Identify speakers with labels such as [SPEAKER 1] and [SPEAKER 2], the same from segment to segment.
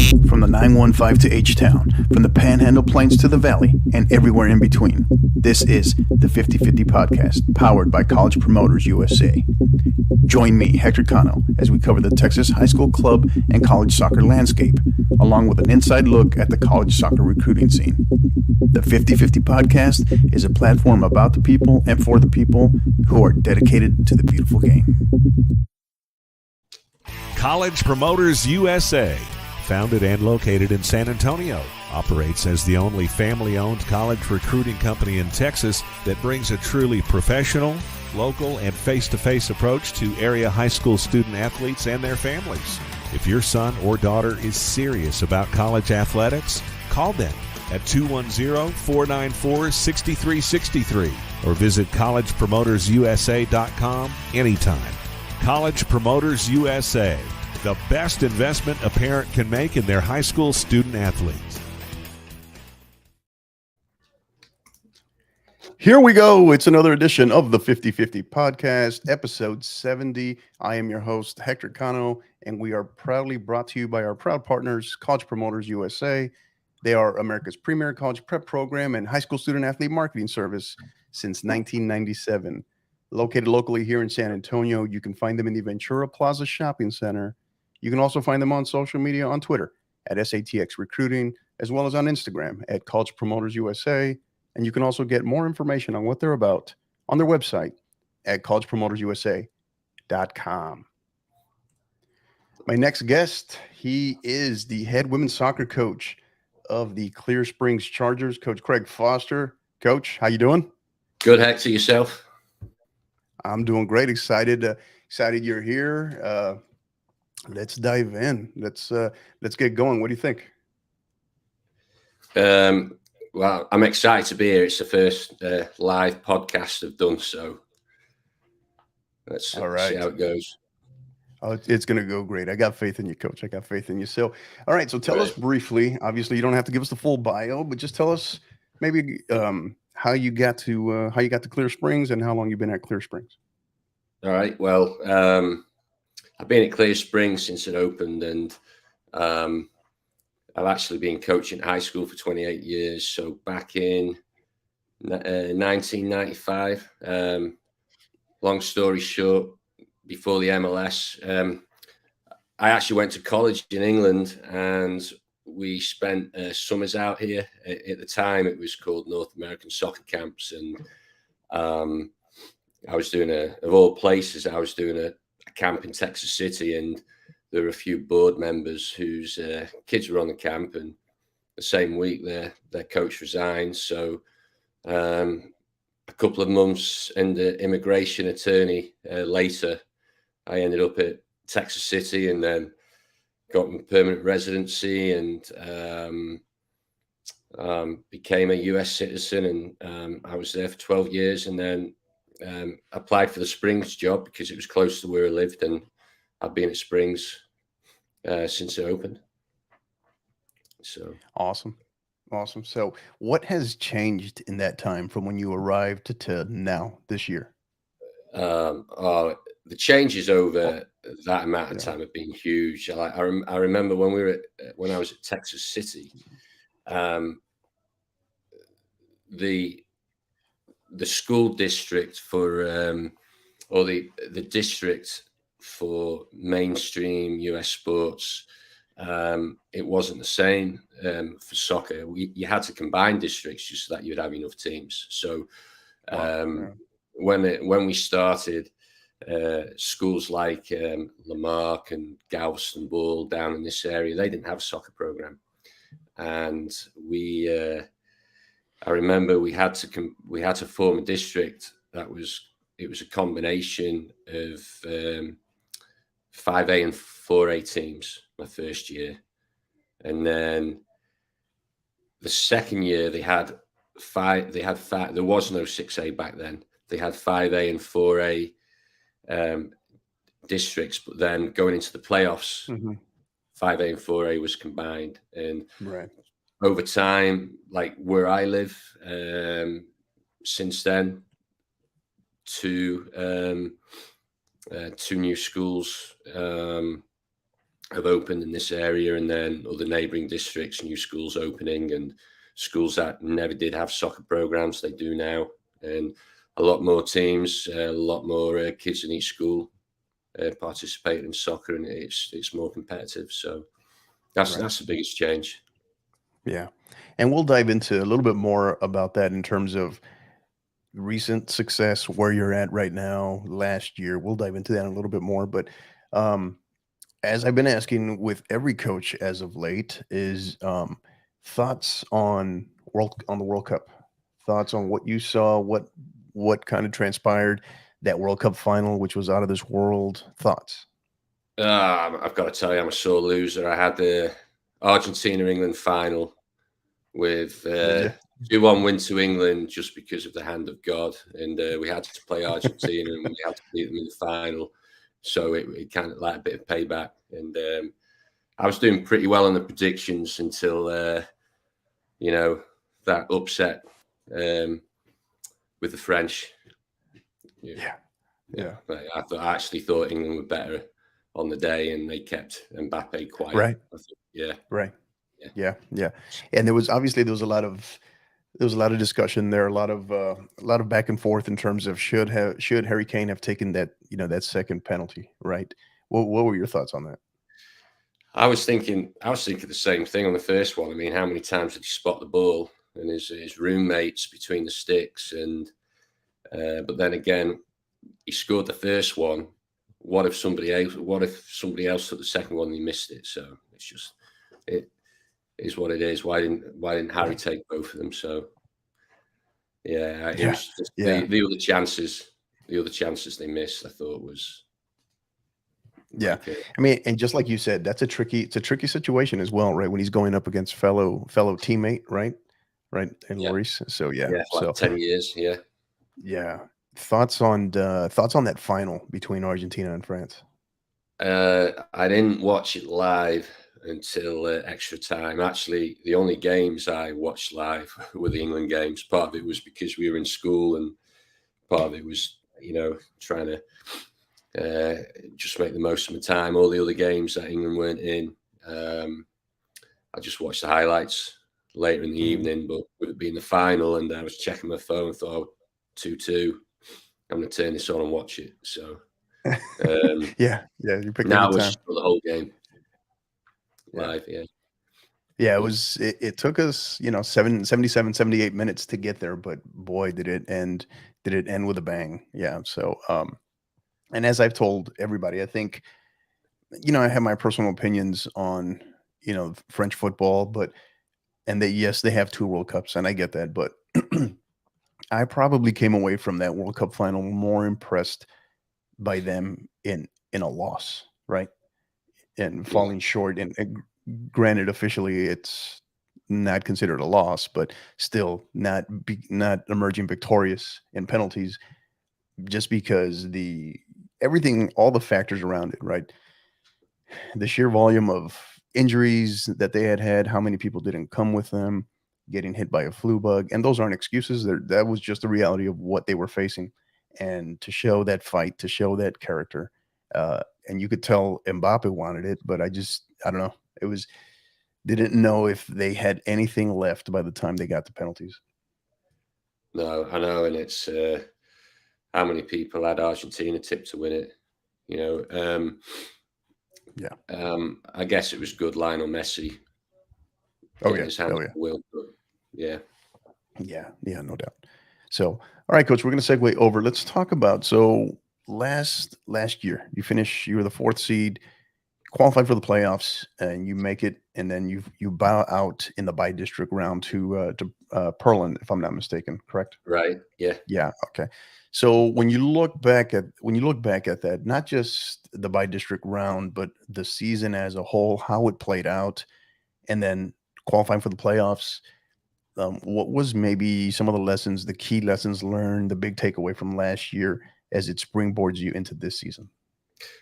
[SPEAKER 1] From the 915 to H-Town, from the Panhandle Plains to the Valley, and everywhere in between. This is the 50/50 Podcast, powered by College Promoters USA. Join me, Hector Cano, as we cover the Texas high school club and college soccer landscape, along with an inside look at the college soccer recruiting scene. The 50/50 Podcast is a platform about the people and for the people who are dedicated to the beautiful game.
[SPEAKER 2] College Promoters USA, founded and located in San Antonio, operates as the only family-owned college recruiting company in Texas that brings a truly professional, local, and face-to-face approach to area high school student athletes and their families. If your son or daughter is serious about college athletics, call them at 210-494-6363 or visit collegepromotersusa.com anytime. College Promoters USA, the best investment a parent can make in their high school student athletes.
[SPEAKER 1] Here we go. It's another edition of the 50/50 Podcast, episode 70. I am your host, Hector Cano, and we are proudly brought to you by our proud partners, College Promoters USA. They are America's premier college prep program and high school student athlete marketing service since 1997. Located locally here in San Antonio, you can find them in the Ventura Plaza Shopping Center. You can also find them on social media on Twitter at SATX Recruiting, as well as on Instagram at College Promoters USA. And you can also get more information on what they're about on their website at collegepromotersusa.com. My next guest, he is the head women's soccer coach of the Clear Springs Chargers, Coach Craig Foster. Coach, how you doing?
[SPEAKER 3] Good, Hector. Yourself?
[SPEAKER 1] I'm doing great. Excited you're here. Let's dive in. Let's get going. What do you think?
[SPEAKER 3] Well, I'm excited to be here. It's the first live podcast I've done, so let's see how it goes.
[SPEAKER 1] Oh, it's going to go great. I got faith in you, Coach. I got faith in you. So, all right. So tell us briefly, obviously you don't have to give us the full bio, but just tell us maybe how you got to Clear Springs and how long you've been at Clear Springs.
[SPEAKER 3] All right. Well, I've been at Clear Springs since it opened, and I've actually been coaching high school for 28 years. So back in 1995, long story short, before the MLS, I actually went to college in England, and we spent summers out here. At the time, it was called North American Soccer Camps, and I was doing of all places, I was doing a camp in Texas City, and there were a few board members whose kids were on the camp, and the same week their coach resigned. So a couple of months and the immigration attorney later, I ended up at Texas City and then got my permanent residency and became a US citizen. And I was there for 12 years and then applied for the Springs job because it was close to where I lived. And I've been at Springs since it opened. So
[SPEAKER 1] awesome. So what has changed in that time from when you arrived to now this year?
[SPEAKER 3] The changes over that amount of time have been huge. I remember when when I was at Texas City, the school district for or the district for mainstream US sports, it wasn't the same for soccer. You had to combine districts just so that you'd have enough teams. So when we started, schools like Lamarck and Galveston Ball down in this area, they didn't have a soccer program, and I remember we had to form a district it was a combination of 5A and 4A teams my first year, and then the second year there was no 6A back then. They had 5A and 4A districts, but then going into the playoffs, 5A and 4A was combined. And over time, like where I live, since then, two new schools have opened in this area, and then other neighbouring districts, new schools opening, and schools that never did have soccer programs, they do now, and a lot more teams, a lot more kids in each school participate in soccer, and it's more competitive. So that's the biggest change.
[SPEAKER 1] Yeah. And we'll dive into a little bit more about that in terms of recent success, where you're at right now, last year. We'll dive into that a little bit more. But um, as I've been asking with every coach as of late, is thoughts on the World Cup, thoughts on what you saw, what kind of transpired, that World Cup final, which was out of this world. Thoughts?
[SPEAKER 3] I've got to tell you, I'm a sore loser. I had the Argentina-England final with
[SPEAKER 1] Did you?
[SPEAKER 3] 2-1 win to England just because of the hand of God. And we had to play Argentina and we had to beat them in the final. So it kind of like a bit of payback. And I was doing pretty well on the predictions until, that upset with the French.
[SPEAKER 1] Yeah.
[SPEAKER 3] I actually thought England were better on the day, and they kept Mbappe quiet.
[SPEAKER 1] Right.
[SPEAKER 3] Yeah.
[SPEAKER 1] Right. Yeah. And there was a lot of discussion there, a lot of back and forth in terms of should Harry Kane have taken that, that second penalty, right? What were your thoughts on that?
[SPEAKER 3] I was thinking the same thing on the first one. I mean, how many times did he spot the ball and his roommates between the sticks? And but then again, he scored the first one. What if somebody else took the second one and he missed it? So it is what it is. Why didn't Harry take both of them? So yeah, it was just the other chances. The other chances they missed, I thought was.
[SPEAKER 1] Yeah. I mean, and just like you said, it's a tricky situation as well, right? When he's going up against fellow teammate, right? And Lloris. So
[SPEAKER 3] Yeah,
[SPEAKER 1] so
[SPEAKER 3] like 10 years. Yeah.
[SPEAKER 1] Yeah. Thoughts on that final between Argentina and France?
[SPEAKER 3] I didn't watch it live until extra time. Actually, the only games I watched live were the England games. Part of it was because we were in school, and part of it was, trying to just make the most of my time. All the other games that England weren't in, I just watched the highlights later in the evening. But with it being the final, and I was checking my phone, thought 2-2. I'm going to turn this on and watch it. So
[SPEAKER 1] yeah, you picked
[SPEAKER 3] now
[SPEAKER 1] a good
[SPEAKER 3] I
[SPEAKER 1] time.
[SPEAKER 3] was the whole game live.
[SPEAKER 1] It took us 77 78 minutes to get there, but boy, did it end with a bang. So and as I've told everybody, I think I have my personal opinions on French football, and yes, they have 2 World Cups, and I get that, but I probably came away from that World Cup final more impressed by them in a loss, right? And falling short. And granted, officially, it's not considered a loss, but still not emerging victorious in penalties, just because all the factors around it, right? The sheer volume of injuries that they had, how many people didn't come with them, getting hit by a flu bug, and those aren't excuses. That was just the reality of what they were facing, and to show that fight, to show that character, and you could tell Mbappe wanted it, but I don't know. Didn't know if they had anything left by the time they got the penalties.
[SPEAKER 3] No, I know, and it's how many people had Argentina tipped to win it. I guess it was good Lionel Messi. His hand on the wheel, but yeah,
[SPEAKER 1] no doubt. So, all right, Coach, we're going to segue over. Let's talk about last year. You were the 4th seed, qualified for the playoffs, and you make it, and then you bow out in the bi-district round to Pearland, if I'm not mistaken. Correct?
[SPEAKER 3] Right. Yeah.
[SPEAKER 1] Yeah. Okay. So when you look back at that, not just the bi-district round, but the season as a whole, how it played out, and then qualifying for the playoffs, what was maybe some of the key lessons learned, the big takeaway from last year as it springboards you into this season?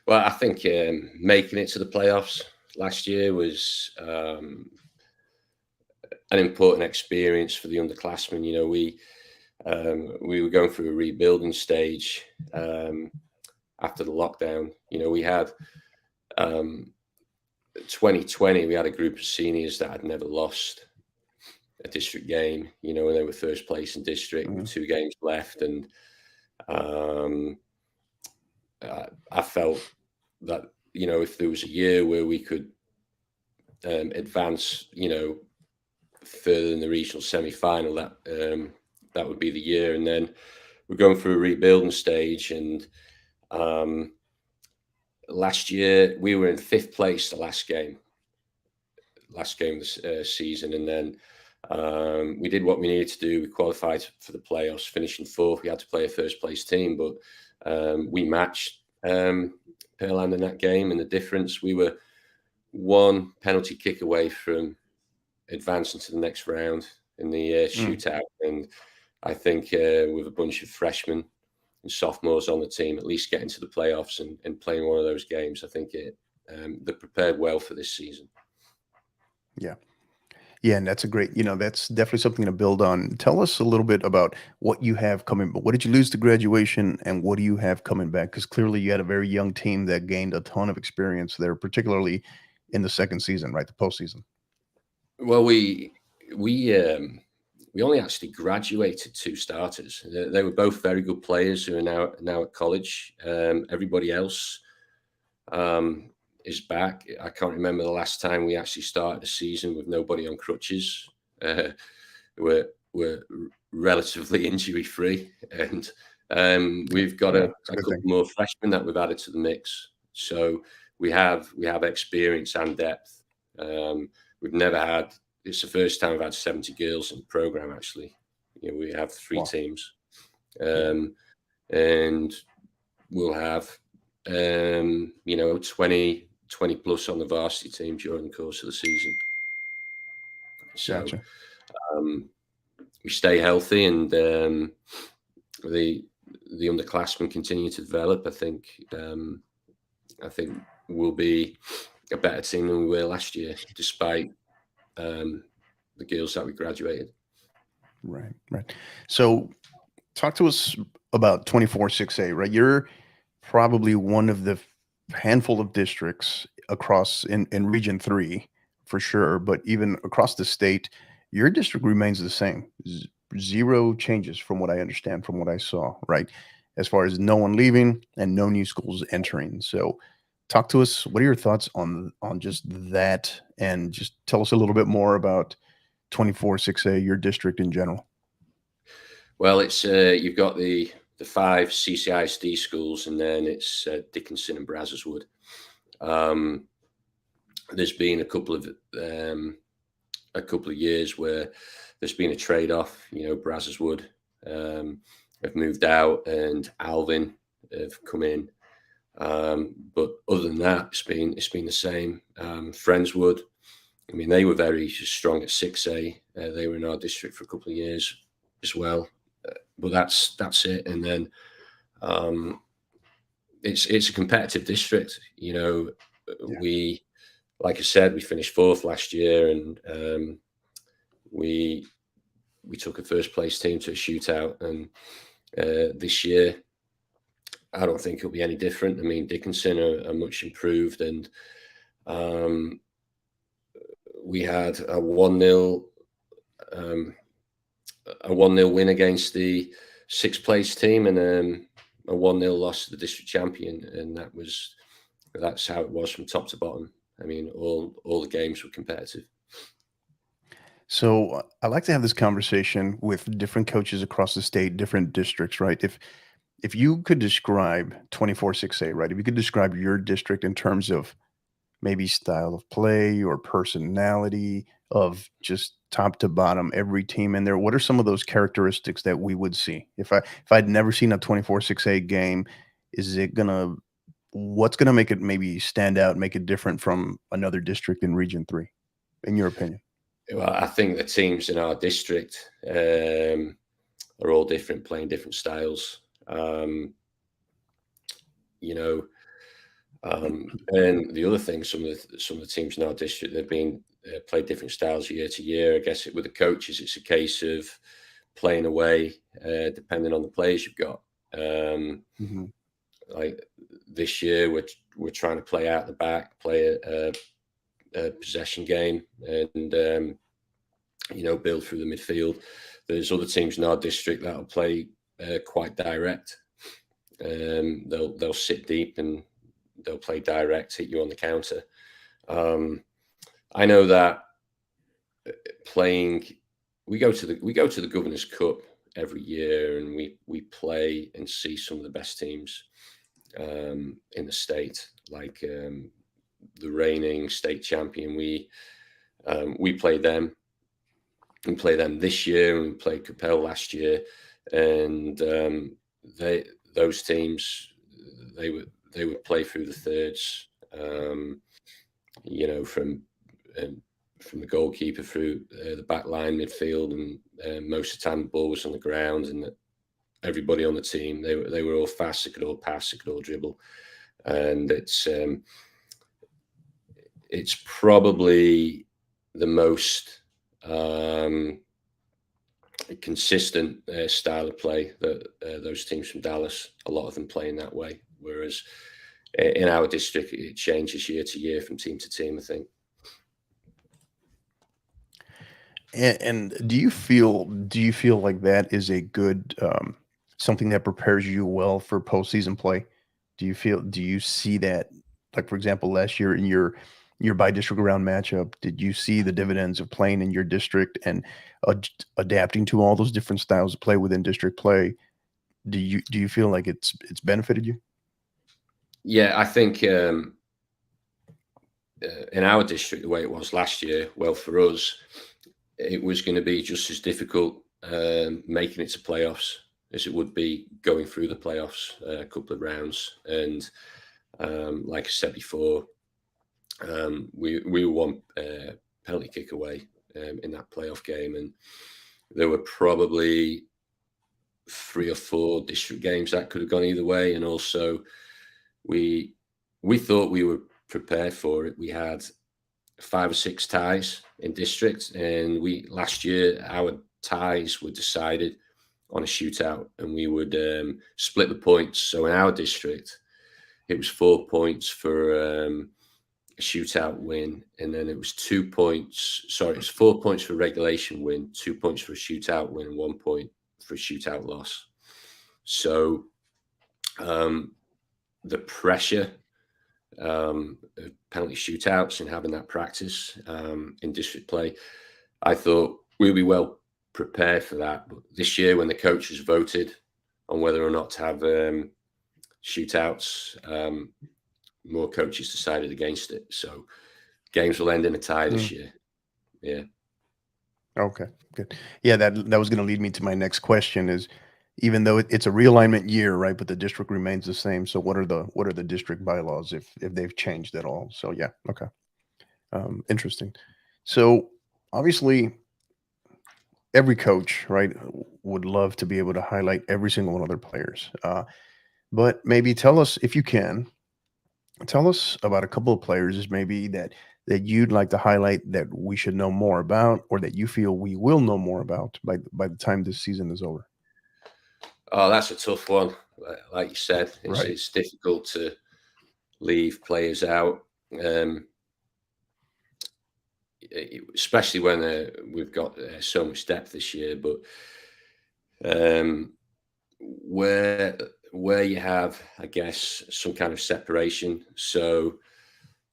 [SPEAKER 3] Well, I think making it to the playoffs last year was an important experience for the underclassmen. We were going through a rebuilding stage after the lockdown. We had 2020, we had a group of seniors that had never lost a district game, you know, when they were first place in district with 2 games left. And I felt that, you know, if there was a year where we could advance, you know, further in the regional semi-final, that would be the year. And then we're going through a rebuilding stage. And last year we were in 5th place the last game of the season. And then we did what we needed to do. We qualified for the playoffs, finishing 4th. We had to play a first place team, but we matched Pearland in that game. And the difference, we were 1 penalty kick away from advancing to the next round in the shootout. And I think with a bunch of freshmen and sophomores on the team, at least getting to the playoffs and playing one of those games, I think they're prepared well for this season.
[SPEAKER 1] Yeah, and that's a great, that's definitely something to build on. Tell us a little bit about what you have coming. What did you lose to graduation, and what do you have coming back? Because clearly you had a very young team that gained a ton of experience there, particularly in the second season, right? The postseason.
[SPEAKER 3] Well, we only actually graduated 2 starters. They were both very good players who are now at college. Everybody else is back. I can't remember the last time we actually started a season with nobody on crutches. We're relatively injury free, and we've got a couple more freshmen that we've added to the mix. So we have experience and depth. We've never had. It's the first time we've had 70 girls in the program. Actually, you know, we have 3 teams, and we'll have 20 plus on the varsity team during the course of the season. So
[SPEAKER 1] Gotcha.
[SPEAKER 3] We stay healthy, and the underclassmen continue to develop. I think we'll be a better team than we were last year, despite the girls that we graduated.
[SPEAKER 1] Right. So talk to us about 24-6A, right? You're probably one of the handful of districts across in Region 3 for sure, but even across the state, your district remains the same. 0 changes from what I understand, from what I saw, right? As far as no one leaving and no new schools entering. So talk to us. What are your thoughts on just that? And just tell us a little bit more about 24-6A, your district in general.
[SPEAKER 3] Well, it's you've got the 5 CCISD schools, and then it's Dickinson and Brazerswood. There's been a couple of years where there's been a trade-off. You know, Brazerswood have moved out, and Alvin have come in. But other than that, it's been the same. Friendswood, I mean, they were very strong at 6A. They were in our district for a couple of years as well. But that's it. And then it's a competitive district. You know, we, like I said, we finished 4th last year, and we took a first place team to a shootout. And this year, I don't think it'll be any different. I mean, Dickinson are much improved, and we had a 1-0 win against the 6th place team, and a 1-0 loss to the district champion, and that's how it was from top to bottom. I mean, all the games were competitive.
[SPEAKER 1] So I like to have this conversation with different coaches across the state, different districts, right? If you could describe 24-6A, right? If you could describe your district in terms of maybe style of play or personality of just top to bottom, every team in there, what are some of those characteristics that we would see? If I'd never seen a 24-6A game, what's gonna make it maybe stand out, make it different from another district in Region 3, in your opinion?
[SPEAKER 3] Well, I think the teams in our district are all different, playing different styles. You know, and the other thing, some of the teams in our district, they've been played different styles year to year. I guess with the coaches, it's a case of playing away, depending on the players you've got. Like this year, we're trying to play out the back, play possession game and build through the midfield. There's other teams in our district that'll play quite direct. They'll sit deep and they'll play direct, hit you on the counter. I know that we go to the Governor's Cup every year, and we play and see some of the best teams in the state, like the reigning state champion. We play them. We play them this year, and we played Capel last year, and those teams they would play through the thirds, from the goalkeeper through the back line, midfield, and most of the time the ball was on the ground, and everybody on the team they were all fast. They could all pass. They could all dribble, and it's probably the most consistent style of play that those teams from Dallas, a lot of them playing that way. Whereas in our district, it changes year to year from team to team, I think.
[SPEAKER 1] And do you feel like that is a good something that prepares you well for postseason play? Do you see that, like, for example, last year in your by-district round matchup, did you see the dividends of playing in your district and adapting to all those different styles of play within district play? Do you feel like it's benefited you?
[SPEAKER 3] Yeah, I think in our district, the way it was last year, well, for us, it was going to be just as difficult making it to playoffs as it would be going through the playoffs, a couple of rounds. And like I said before, we were one penalty kick away in that playoff game, and there were probably 3 or 4 district games that could have gone either way. And also, we thought we were prepared for it. We had 5 or 6 ties in district, and last year our ties were decided on a shootout, and we would split the points. So in our district, it was 4 points for a shootout win, and then it was 2 points. Sorry, it was 4 points for a regulation win, 2 points for a shootout win, and 1 point for a shootout loss. So the pressure of penalty shootouts and having that practice in district play, I thought we'd be well prepared for that. But this year, when the coaches voted on whether or not to have shootouts, more coaches decided against it. So games will end in a tie this year. Yeah.
[SPEAKER 1] Okay, good. Yeah, that was going to lead me to my next question is, even though it's a realignment year, right, but the district remains the same. So what are the district bylaws if they've changed at all? So yeah, okay. Interesting. So obviously every coach, right, would love to be able to highlight every single one of their players. But maybe tell us, if you can, tell us about a couple of players maybe that you'd like to highlight that we should know more about, or that you feel we will know more about by the time this season is over.
[SPEAKER 3] Oh, that's a tough one. Like you said,
[SPEAKER 1] Right.
[SPEAKER 3] It's difficult to leave players out, especially when we've got so much depth this year. But where you have, I guess, some kind of separation. So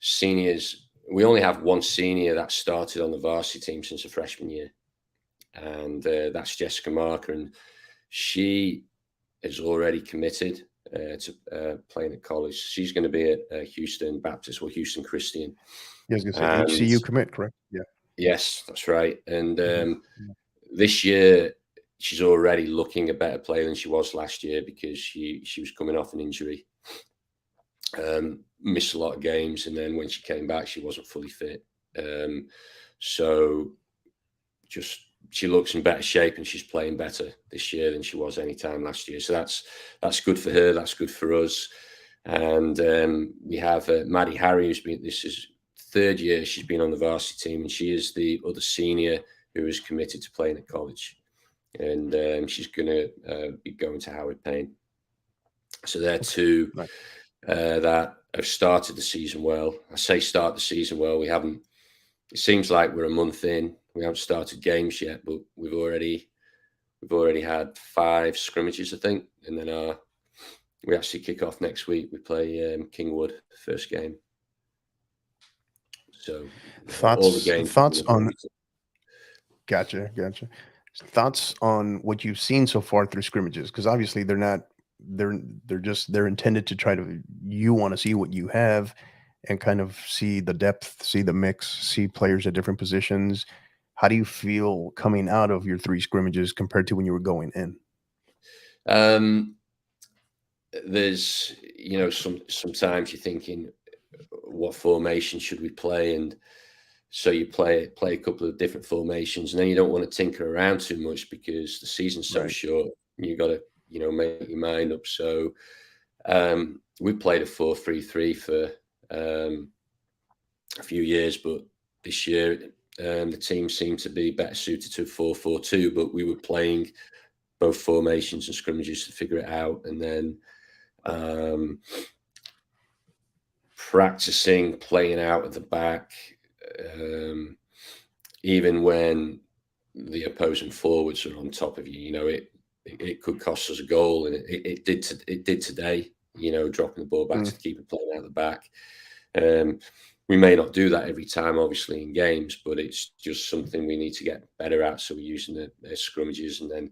[SPEAKER 3] seniors, we only have one senior that started on the varsity team since her freshman year, and that's Jessica Marker, and she is already committed to playing at college. She's going to be at Houston Baptist or Houston Christian.
[SPEAKER 1] Yes, HCU commit, correct? Yeah.
[SPEAKER 3] Yes, that's right. And this year, she's already looking a better player than she was last year, because she was coming off an injury, missed a lot of games, and then when she came back, she wasn't fully fit. So she looks in better shape, and she's playing better this year than she was any time last year. So that's good for her. That's good for us. And we have Maddie Harry, this is 3rd year she's been on the varsity team, and she is the other senior who is committed to playing at college. And she's going to be going to Howard Payne. So they're two that have started the season well. I say start the season well. We haven't it seems like we're a month in. We haven't started games yet, but we've already had 5 scrimmages, I think, and then we actually kick off next week. We play Kingwood first game. So all the games.
[SPEAKER 1] Thoughts on Gotcha. Thoughts on what you've seen so far through scrimmages, because obviously they're intended to try to, you want to see what you have and kind of see the depth, see the mix, see players at different positions. How do you feel coming out of your 3 scrimmages compared to when you were going in?
[SPEAKER 3] There's, sometimes you're thinking, what formation should we play? And so you play a couple of different formations, and then you don't want to tinker around too much because the season's so short. You got to, make your mind up. So we played a 4-3-3 for a few years, but this year the team seemed to be better suited to 4-4-2. But we were playing both formations and scrimmages to figure it out, and then practicing playing out at the back, even when the opposing forwards are on top of you. It could cost us a goal, and it did today. Dropping the ball back to the keeper, playing out the back. We may not do that every time, obviously, in games, but it's just something we need to get better at. So we're using the scrimmages, and then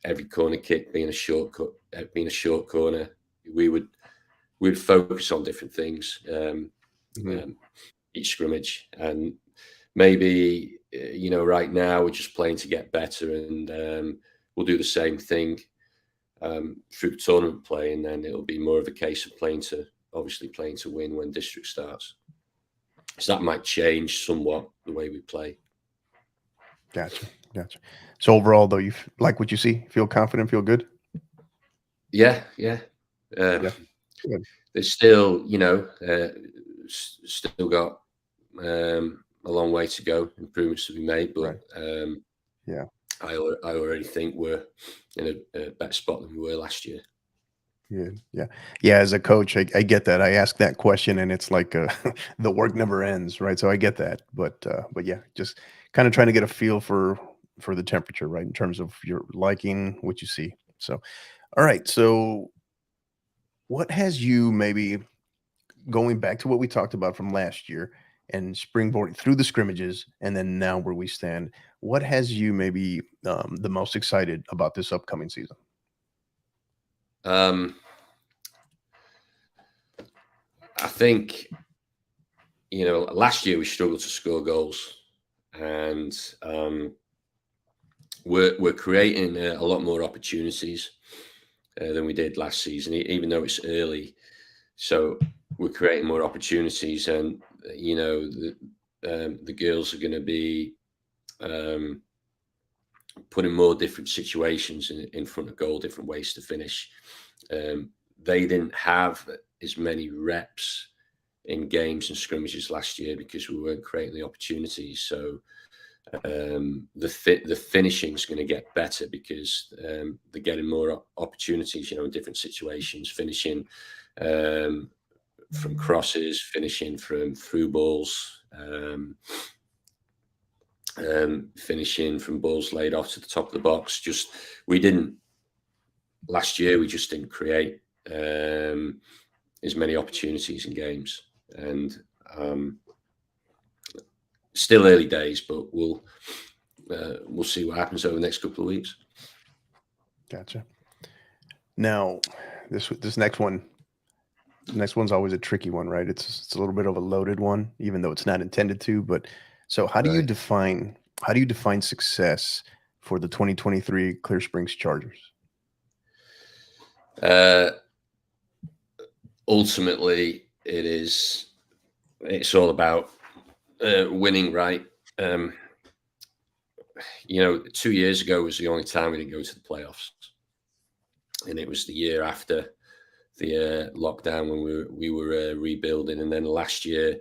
[SPEAKER 3] every corner kick being a short corner, we'd focus on different things each scrimmage. And maybe right now we're just playing to get better, and we'll do the same thing through the tournament play, and then it'll be more of a case of playing to win when district starts. So that might change somewhat the way we play.
[SPEAKER 1] Gotcha. So overall, though, you like what you see? Feel confident? Feel good?
[SPEAKER 3] Yeah.
[SPEAKER 1] Good.
[SPEAKER 3] There's still, still got a long way to go, improvements to be made, but I already think we're in a better spot than we were last year.
[SPEAKER 1] Yeah. As a coach, I get that. I ask that question, and it's like the work never ends, right? So I get that, but yeah, just kind of trying to get a feel for the temperature, right, in terms of your liking what you see. So, all right. So, what has you, maybe going back to what we talked about from last year and springboarding through the scrimmages, and then now where we stand? What has you maybe the most excited about this upcoming season?
[SPEAKER 3] I think, last year we struggled to score goals, and we're creating a lot more opportunities than we did last season, even though it's early. So we're creating more opportunities, and the girls are going to be putting more different situations in front of goal, different ways to finish. They didn't have as many reps in games and scrimmages last year because we weren't creating the opportunities. So the finishing is going to get better because they're getting more opportunities, in different situations, finishing from crosses, finishing from through balls, finishing from balls laid off to the top of the box. Last year we just didn't create as many opportunities in games, and still early days, but we'll see what happens over the next couple of weeks.
[SPEAKER 1] Gotcha. Now, this next one's always a tricky one, right? It's a little bit of a loaded one, even though it's not intended to. But so, how do you define success for the 2023 Clear Springs Chargers?
[SPEAKER 3] Ultimately, it's all about winning, right? 2 years ago was the only time we didn't go to the playoffs, and it was the year after the lockdown when we were rebuilding, and then last year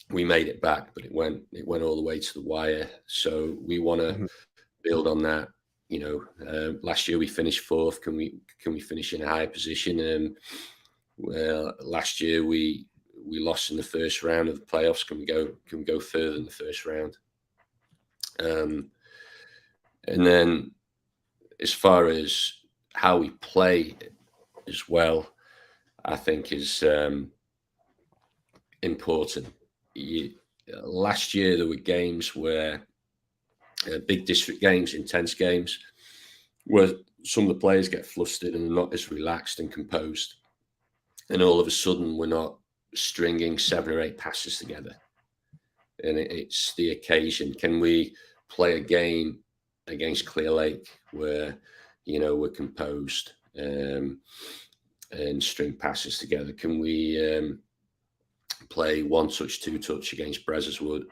[SPEAKER 3] we made it back, but it went all the way to the wire. So we want to build on that. Last year we finished 4th. Can we finish in a higher position? Well, last year we we lost in the first round of the playoffs. Can we go further in the first round? And then as far as how we play as well, I think is important. Last year there were games where big district games, intense games, where some of the players get flustered and are not as relaxed and composed, and all of a sudden we're not stringing 7 or 8 passes together. And it's the occasion. Can we play a game against Clear Lake where, we're composed and string passes together? Can we play 1 touch, 2 touch against Brazerswood,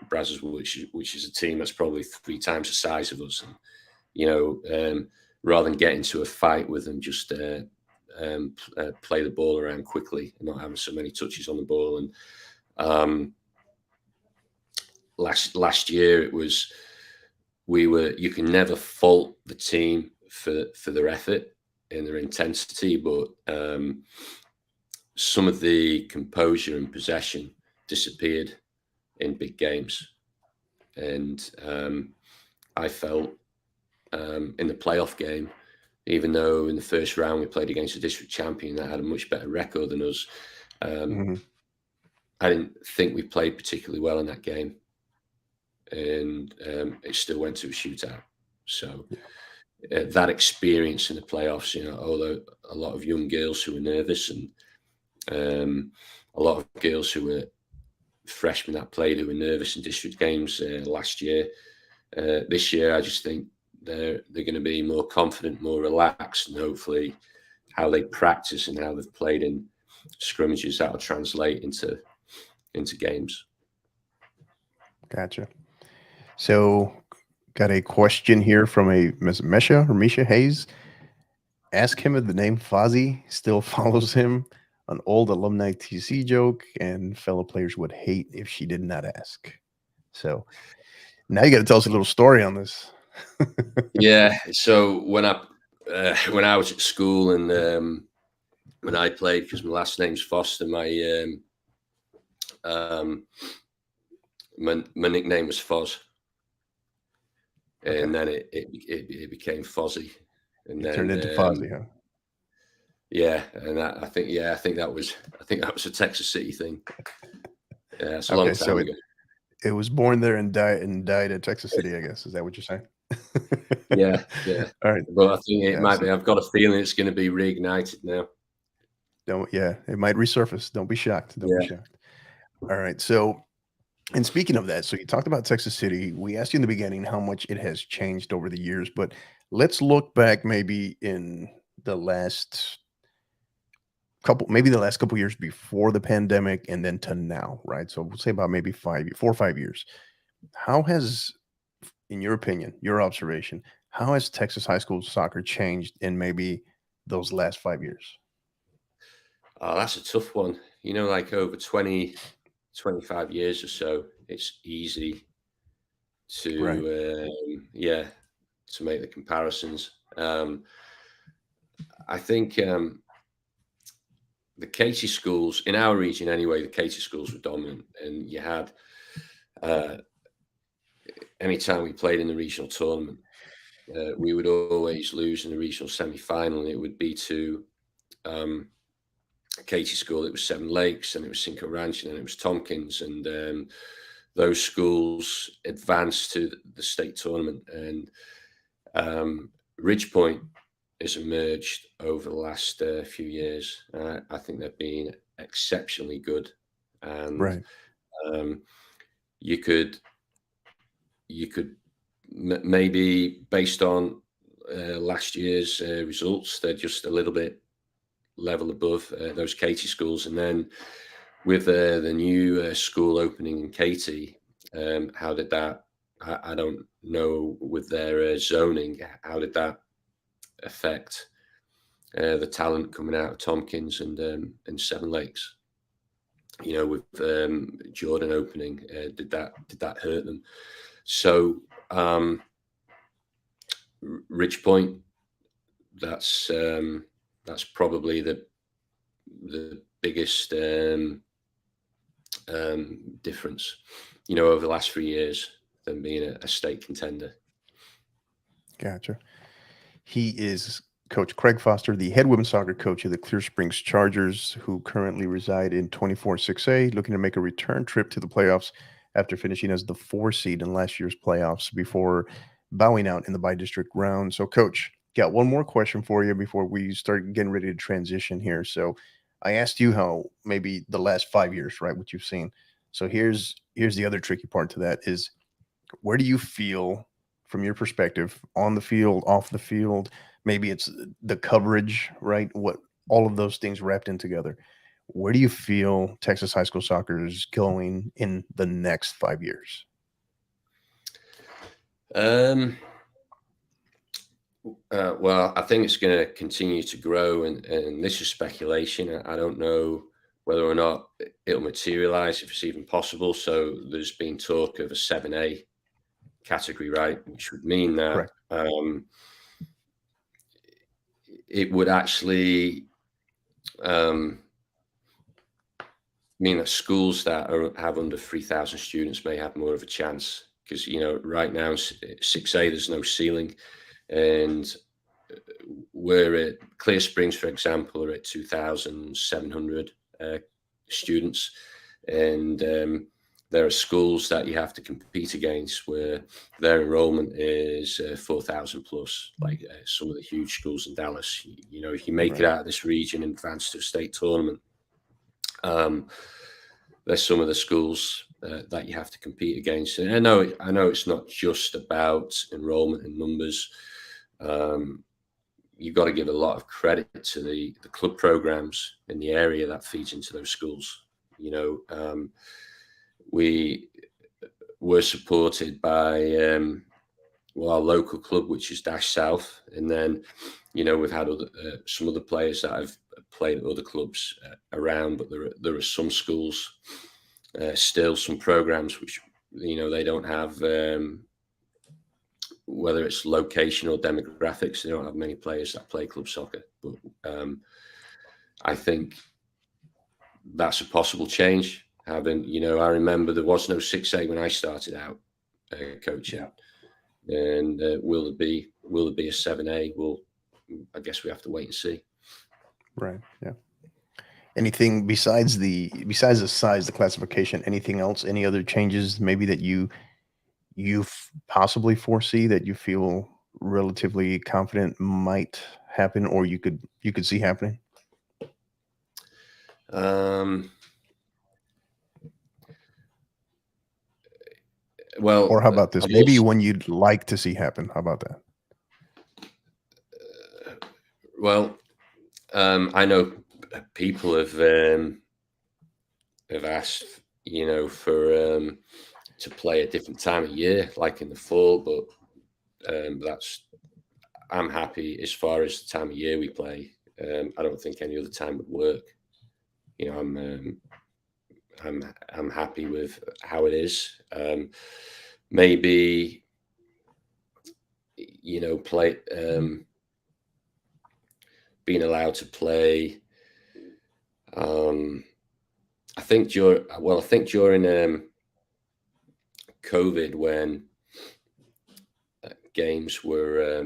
[SPEAKER 3] which is a team that's probably 3 times the size of us? And, rather than get into a fight with them, just play the ball around quickly and not having so many touches on the ball. And last year it was, you can never fault the team for their effort and their intensity, but some of the composure and possession disappeared in big games. And I felt in the playoff game, even though in the first round we played against a district champion that had a much better record than us, I didn't think we played particularly well in that game. And it still went to a shootout. So that experience in the playoffs, although a lot of young girls who were nervous and a lot of girls who were freshmen that played who were nervous in district games last year. This year, I just think they're going to be more confident, more relaxed, and hopefully how they practice and how they've played in scrimmages, that'll translate into games.
[SPEAKER 1] Gotcha. So, got a question here from a Miss Misha Hayes. Ask him if the name Fozzie still follows him. An old alumni TC joke, and fellow players would hate if she did not ask. So now you got to tell us a little story on this.
[SPEAKER 3] Yeah. So when I was at school and when I played, because my last name's Foster, my nickname was Foz, and then it became Fozzie, and then
[SPEAKER 1] turned into Fozzie, huh?
[SPEAKER 3] Yeah, and I think that was a Texas City thing. Yeah, it's a long time ago.
[SPEAKER 1] It was born there and died at Texas City, I guess. Is that what you're saying?
[SPEAKER 3] Yeah.
[SPEAKER 1] All right.
[SPEAKER 3] But I think it might be. I've got a feeling it's going to be reignited now.
[SPEAKER 1] It might resurface. Don't be shocked. Don't be shocked. All right. So, and speaking of that, so you talked about Texas City. We asked you in the beginning how much it has changed over the years, but let's look back maybe in the last couple years before the pandemic and then to now, right? So we'll say about maybe 4 or 5 years. How has, in your opinion, your observation, how has Texas high school soccer changed in maybe those last 5 years?
[SPEAKER 3] Oh, that's a tough one. Like over 20, 25 years or so, it's easy to, to make the comparisons. I think the Katy schools in our region anyway, the Katy schools were dominant, and you had anytime we played in the regional tournament, we would always lose in the regional semi-final, and it would be to Katy school. It was Seven Lakes, and it was Cinco Ranch, and then it was Tompkins, and those schools advanced to the state tournament. And Ridgepoint has emerged over the last few years. I think they've been exceptionally good, and you could maybe based on last year's results, they're just a little bit level above those Katy schools. And then with the new school opening in Katy, how did that? I don't know with their zoning, how did that affect the talent coming out of Tompkins and Seven Lakes? With Jordan opening, did that hurt them? So Ridgepoint, that's probably the biggest difference, over the last 3 years than being a state contender.
[SPEAKER 1] Gotcha. He is Coach Craig Foster, the head women's soccer coach of the Clear Springs Chargers, who currently reside in 24-6A, looking to make a return trip to the playoffs after finishing as the 4 seed in last year's playoffs before bowing out in the bi-district round. So, Coach, got one more question for you before we start getting ready to transition here. So, I asked you how maybe the last 5 years, right, what you've seen. So here's the other tricky part to that is, where do you feel, from your perspective, on the field, off the field, maybe it's the coverage, right? What all of those things wrapped in together. Where do you feel Texas high school soccer is going in the next 5 years?
[SPEAKER 3] Well, I think it's going to continue to grow, and this is speculation. I don't know whether or not it'll materialize, if it's even possible. So there's been talk of a 7A category, right, which would mean that it would actually mean that schools that have under 3,000 students may have more of a chance, because right now 6A there's no ceiling, and we're at Clear Springs, for example, are at 2,700 students, and there are schools that you have to compete against where their enrollment is 4,000 plus, like some of the huge schools in Dallas. If you make it out of this region and advance to a state tournament, there's some of the schools that you have to compete against. And I know it's not just about enrollment and numbers. You've got to give a lot of credit to the club programs in the area that feeds into those schools. We were supported by our local club, which is Dash South, and then we've had some other players that have played at other clubs around, but there are some schools, still some programs which they don't have, whether it's location or demographics, they don't have many players that play club soccer. But I think that's a possible change. I remember there was no 6A when I started out coaching, and will there be a 7A? Well, I guess we have to wait and see.
[SPEAKER 1] Right. Yeah. Anything besides the size, the classification? Anything else? Any other changes maybe that you possibly foresee that you feel relatively confident might happen, or you could see happening?
[SPEAKER 3] Well,
[SPEAKER 1] or how about this? Maybe one you'd like to see happen. How about that?
[SPEAKER 3] Well, I know people have asked, for to play a different time of year, like in the fall, but I'm happy as far as the time of year we play. I don't think any other time would work. I'm happy with how it is. Maybe play being allowed to play. I think during COVID, when games were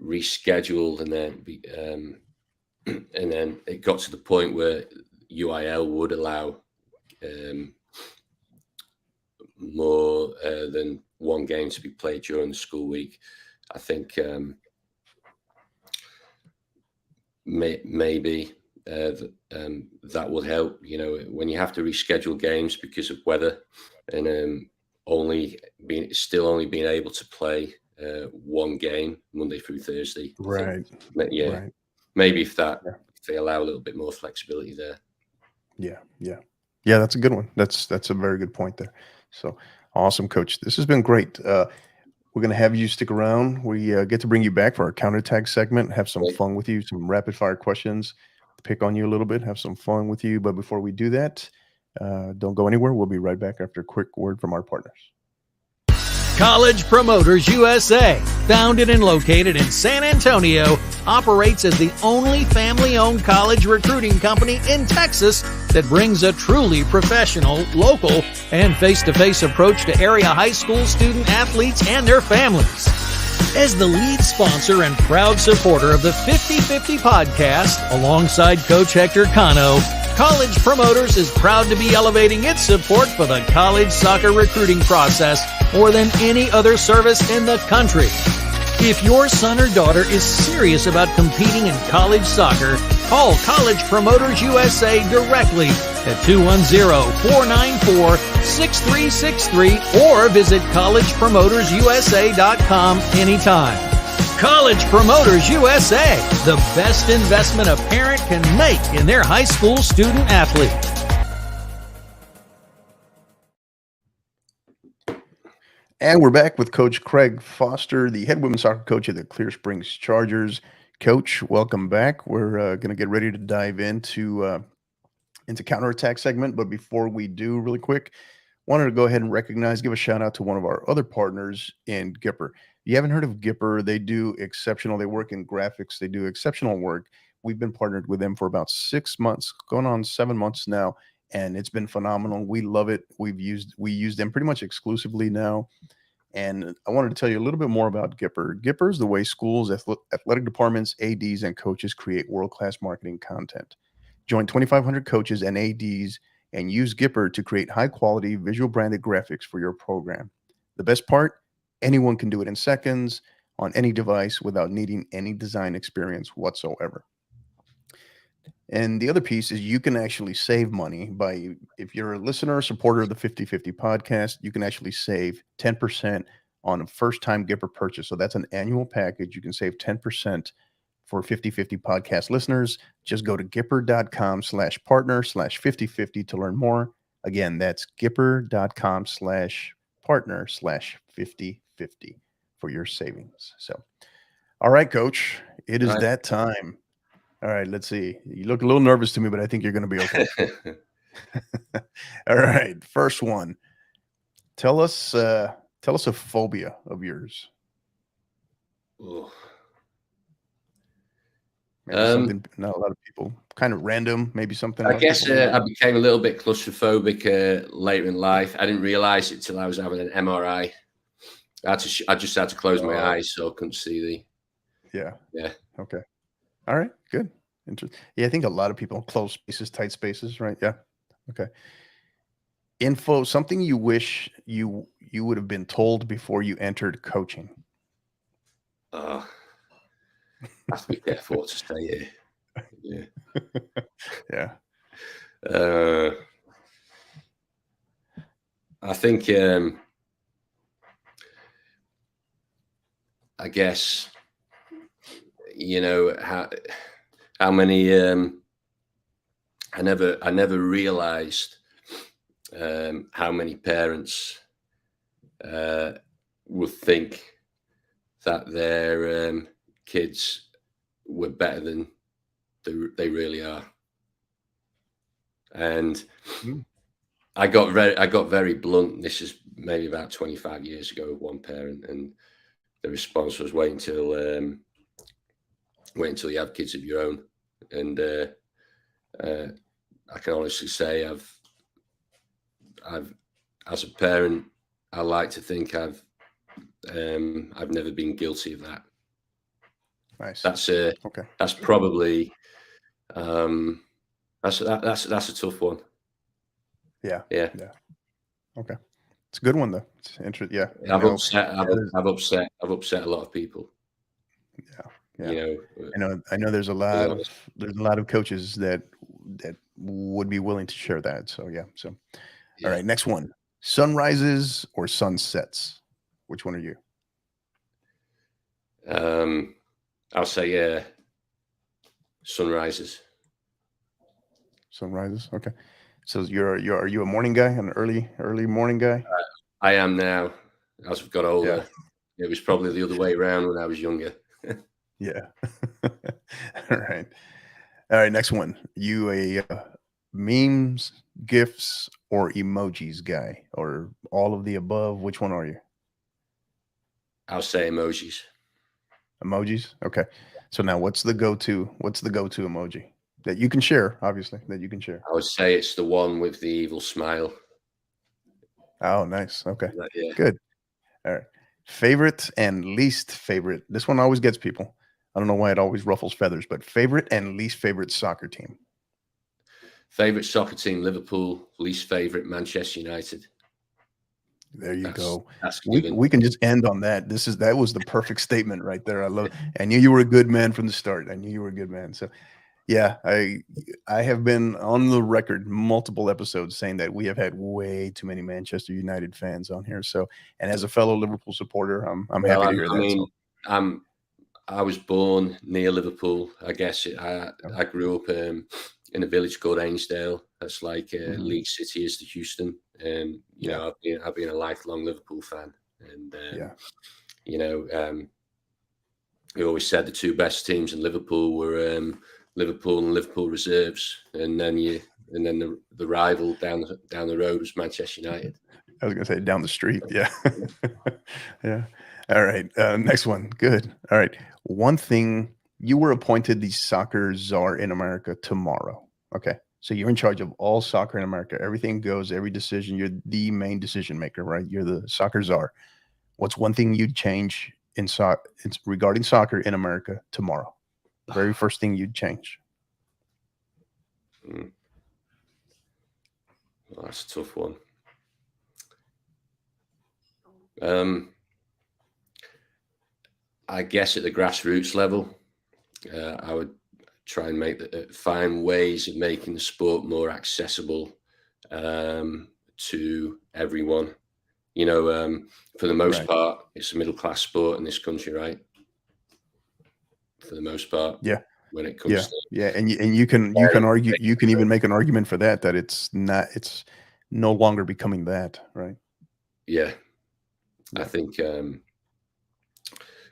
[SPEAKER 3] rescheduled, and then it got to the point where UIL would allow more than one game to be played during the school week. I think maybe that would help. When you have to reschedule games because of weather, and still only being able to play one game Monday through Thursday.
[SPEAKER 1] Right.
[SPEAKER 3] Right. Maybe if they allow a little bit more flexibility there.
[SPEAKER 1] Yeah. That's a good one. That's a very good point there. So awesome, Coach. This has been great. We're going to have you stick around. We get to bring you back for our counterattack segment, have some fun with you, some rapid fire questions, pick on you a little bit, have some fun with you. But before we do that, don't go anywhere. We'll be right back after a quick word from our partners.
[SPEAKER 4] College Promoters USA, founded and located in San Antonio, operates as the only family-owned college recruiting company in Texas that brings a truly professional, local, and face-to-face approach to area high school student athletes and their families. As the lead sponsor and proud supporter of the 50/50 podcast, alongside Coach Hector Cano, College Promoters is proud to be elevating its support for the college soccer recruiting process more than any other service in the country. If your son or daughter is serious about competing in college soccer, call College Promoters USA directly at 210-494-6363 or visit collegepromotersusa.com anytime. College Promoters USA, the best investment a parent can make in their high school student athlete.
[SPEAKER 1] And we're back with Coach Craig Foster, the head women's soccer coach of the Clear Springs Chargers. Coach, welcome back. We're going to get ready to dive into counterattack segment. But before we do, really quick, wanted to go ahead and give a shout out to one of our other partners in Gipper. If you haven't heard of Gipper, they do exceptional. They work in graphics. They do exceptional work. We've been partnered with them for about 6 months, going on 7 months now, and it's been phenomenal. We love it. We use them pretty much exclusively now. And I wanted to tell you a little bit more about Gipper. Gipper is the way schools, athletic departments, ADs, and coaches create world-class marketing content. Join 2,500 coaches and ADs and use Gipper to create high-quality visual branded graphics for your program. The best part? Anyone can do it in seconds on any device without needing any design experience whatsoever. And the other piece is you can actually save money if you're a listener or supporter of the 50/50 podcast, you can actually save 10% on a first-time Gipper purchase. So that's an annual package. You can save 10% for 50/50 podcast listeners. Just go to gipper.com/partner/5050 to learn more. Again, that's gipper.com/partner/5050 for your savings. So, all right, Coach, it is that time. All right, let's see. You look a little nervous to me, but I think you're going to be okay. All right, first one. Tell us a phobia of yours.
[SPEAKER 3] Ooh.
[SPEAKER 1] Maybe something not a lot of people, kind of random, maybe something.
[SPEAKER 3] I guess I became a little bit claustrophobic later in life. I didn't realize it till I was having an MRI. I just had to close my eyes so I couldn't see
[SPEAKER 1] Yeah.
[SPEAKER 3] Yeah.
[SPEAKER 1] Okay. All right. Good. Interesting. Yeah, I think a lot of people close spaces, tight spaces, right? Yeah. Okay. Something you wish you would have been told before you entered coaching.
[SPEAKER 3] I have to be careful what to say here. Yeah.
[SPEAKER 1] Yeah.
[SPEAKER 3] I think I guess how many I never realized how many parents would think that their kids were better than they really are. And I got very blunt. This is maybe about 25 years ago with one parent, and the response was wait until you have kids of your own. And I can honestly say I've as a parent, I like to think I've never been guilty of that.
[SPEAKER 1] Nice.
[SPEAKER 3] That's
[SPEAKER 1] okay.
[SPEAKER 3] That's probably that's a tough one.
[SPEAKER 1] Yeah. Okay. It's a good one though. It's interesting. Yeah.
[SPEAKER 3] I've upset a lot of people.
[SPEAKER 1] Yeah. I know there's a lot of coaches that would be willing to share that. So yeah. All right, next one. Sunrises or sunsets? Which one are you?
[SPEAKER 3] I'll say sunrises.
[SPEAKER 1] Sunrises. Okay. So are you a morning guy, an early morning guy?
[SPEAKER 3] I am now. As I've got older, it was probably the other way around when I was younger.
[SPEAKER 1] Yeah. All right. Next one. You a memes, GIFs, or emojis guy, or all of the above? Which one are you?
[SPEAKER 3] I'll say emojis.
[SPEAKER 1] Emojis. Okay. So now what's the go-to emoji that you can share, obviously, that you can share?
[SPEAKER 3] I would say it's the one with the evil smile.
[SPEAKER 1] Oh, nice. Okay.
[SPEAKER 3] Yeah.
[SPEAKER 1] Good. All right. Favorite and least favorite. This one always gets people. I don't know why it always ruffles feathers, but favorite and least favorite soccer team.
[SPEAKER 3] Favorite soccer team, Liverpool. Least favorite, Manchester United.
[SPEAKER 1] There you go.
[SPEAKER 3] That's
[SPEAKER 1] We can just end on that. That was the perfect statement right there. I love it. I knew you were a good man from the start. I knew you were a good man. So yeah, I have been on the record multiple episodes saying that we have had way too many Manchester United fans on here. So, and as a fellow Liverpool supporter, I'm happy to hear that.
[SPEAKER 3] I mean, I was born near Liverpool. I guess I grew up in a village called Ainsdale. That's like League City is to Houston, and you know I've been a lifelong Liverpool fan, and we always said the two best teams in Liverpool were Liverpool and Liverpool reserves, and then the rival down the road was Manchester United.
[SPEAKER 1] I was gonna say down the street. Yeah. Yeah. All right. Next one. Good. All right. One thing, you were appointed the soccer czar in America tomorrow. Okay. So you're in charge of all soccer in America. Everything goes, every decision. You're the main decision maker, right? You're the soccer czar. What's one thing you'd change in regarding soccer in America tomorrow? The very first thing you'd change.
[SPEAKER 3] Well, that's a tough one. I guess at the grassroots level, I would try and find ways of making the sport more accessible to everyone. You know, for the most part, it's a middle class sport in this country, right? For the most part,
[SPEAKER 1] yeah.
[SPEAKER 3] When it comes
[SPEAKER 1] and you can argue, you can even make an argument for that it's no longer becoming that, right?
[SPEAKER 3] Yeah. I think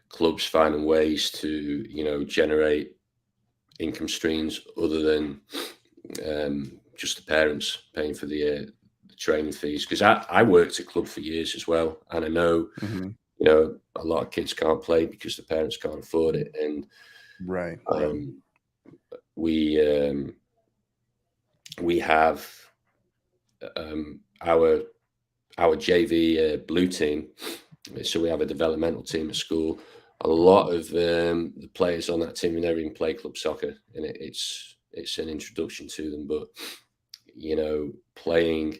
[SPEAKER 3] clubs finding ways to generate income streams other than just the parents paying for the training fees, because I worked at club for years as well, and I know a lot of kids can't play because the parents can't afford it, and we have our JV blue team. So we have a developmental team at school. A lot of the players on that team never even play club soccer, and it's an introduction to them. But playing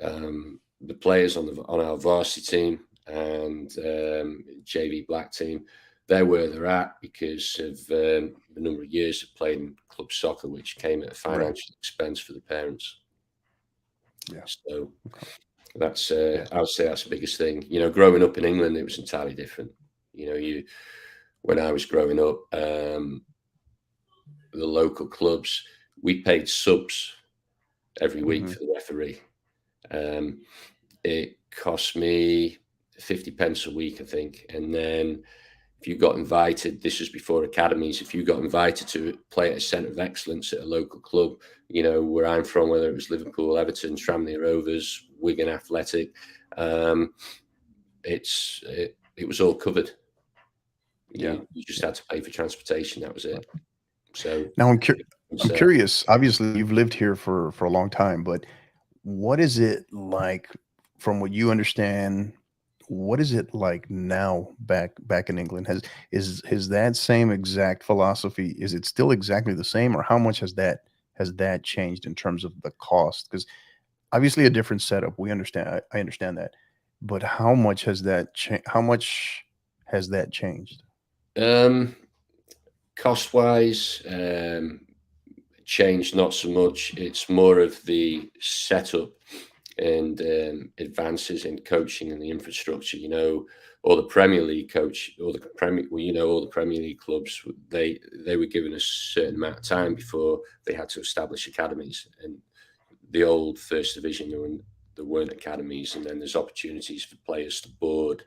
[SPEAKER 3] the players on our varsity team and JV black team, they're where they're at because of the number of years of playing club soccer, which came at a financial expense for the parents.
[SPEAKER 1] Yeah.
[SPEAKER 3] So that's I would say that's the biggest thing. Growing up in England, it was entirely different. When I was growing up, the local clubs, we paid subs every week for the referee. It cost me 50 pence a week, I think. And then if you got invited, this was before academies, if you got invited to play at a centre of excellence at a local club, where I'm from, whether it was Liverpool, Everton, Tranmere Rovers, Wigan Athletic, it was all covered. You just had to pay for transportation. That was it. So
[SPEAKER 1] now I'm curious. Obviously, you've lived here for a long time, but what is it like, from what you understand? What is it like now back in England? Is that same exact philosophy? Is it still exactly the same, or how much has that changed in terms of the cost? Because obviously a different setup. We understand. I understand that, but how much has that changed?
[SPEAKER 3] Cost-wise, changed not so much. It's more of the setup and advances in coaching and the infrastructure. All the Premier League all the Premier League clubs, they were given a certain amount of time before they had to establish academies. And the old First Division, there weren't academies, and then there's opportunities for players to board